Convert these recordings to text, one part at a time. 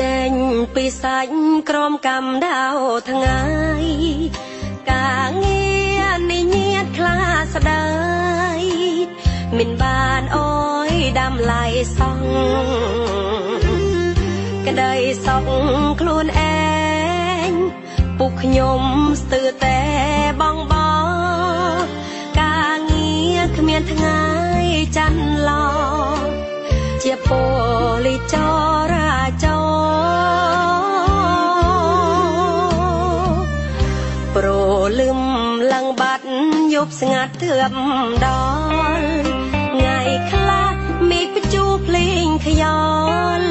ចេញពីសាច់ក្រមកំដៅថ្ងៃការងារនេះញាតខ្លាស្ដាយមិនបានអើយដាំឡៃសងក្តីសោកខ្លួនឯងពុកខ្ញុំស្ទើរតែបងការងារគ្មានថ្ងៃច័ន្ទឡោជាពលិចរាចរប្រលឹមឡើងបាត់យប់ស្ងាត់ធឿបដល់ថ្ងៃខ្លះមេឃព្យុះភ្លេងខ្យល់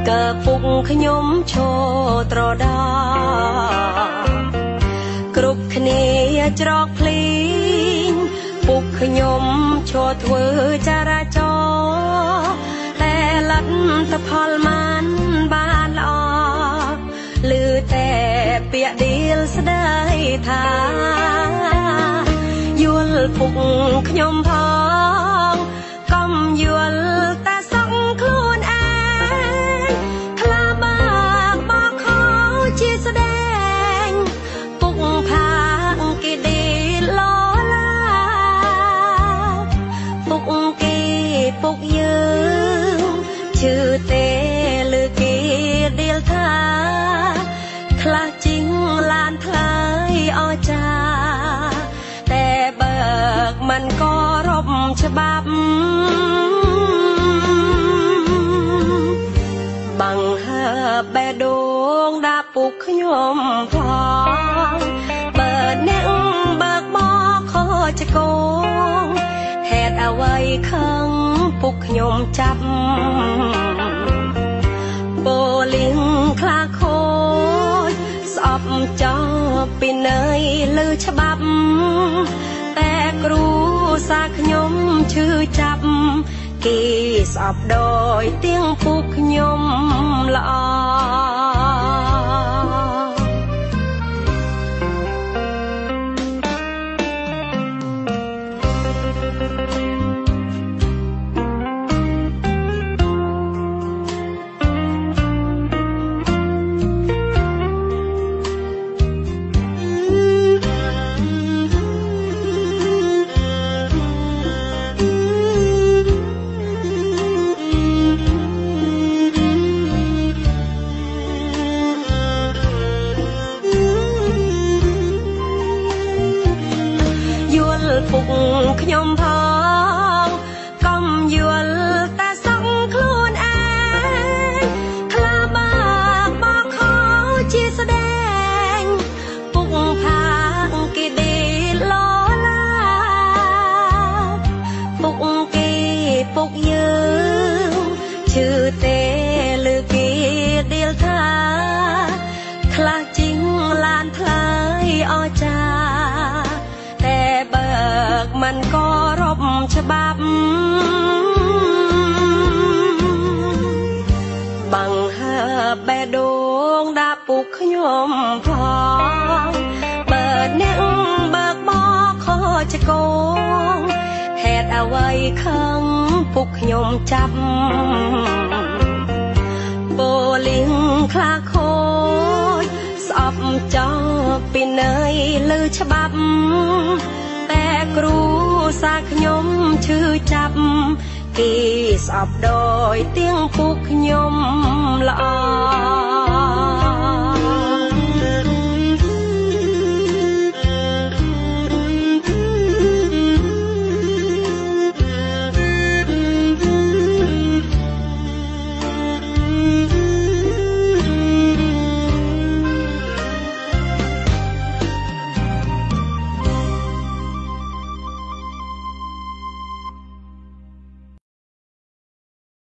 កើពុកខ្ញុំឈរត្រដោគ្រប់គ្នាច្រកភ្លេងពុកខ្ញុំឈរធ្វើចរាចរតែលទ្ធផលមិនបានល្អឮតែពាក្យដៀលស្ដីថាយល់ពុកខ្ញុំផងកុំយល់តែសងខ្លួនឯងខ្លាបាក់បោកខោជាស្ដែងពុកផាកគេដេលឡាពុកគេពុកយើងជឿទេលើគេដៀលថាខ្លះជីងឡានថ្លៃអចាតែបើកមិនក៏រំច្បាប់បង្ហើបបេះដូងដាក់ពុកខ្ញុំផងបើអ្នកបើកបោកខចកងហេតុអ្វីខឹងពុកខ្ញុំចាប់បូលីងខ្លាខូចស្អប់ចោលពីន័យលើច្បាប់តែគ្រូសាខ្ញុំឈឺចាប់គេស្អប់ដោយទៀងពុកខ្ញុំល្អពុកខ្ញុំផងកុំយល់តែសងខ្លួនឯងខ្លាបាក់បោកខោជាស្ដែងពុកផាកគេដេលឡាពុកគេពុកយើងជឿទេលើគេដៀលថាខ្លះជីងឡានថ្លៃអចាតែបើកមិនក៏រំច្បាប់បង្ហើបបេះដូងដាក់ពុកខ្ញុំផងបើអ្នកបើកបោកខចកងហេតុអ្វីខឹងពុកខ្ញុំចាប់បូលីងខ្លាខូចស្អប់ចោលពីន័យលើច្បាប់តែគ្រូសាខ្ញុំឈឺចាប់គេស្អប់ដោយទៀងពុកខ្ញុំល្អ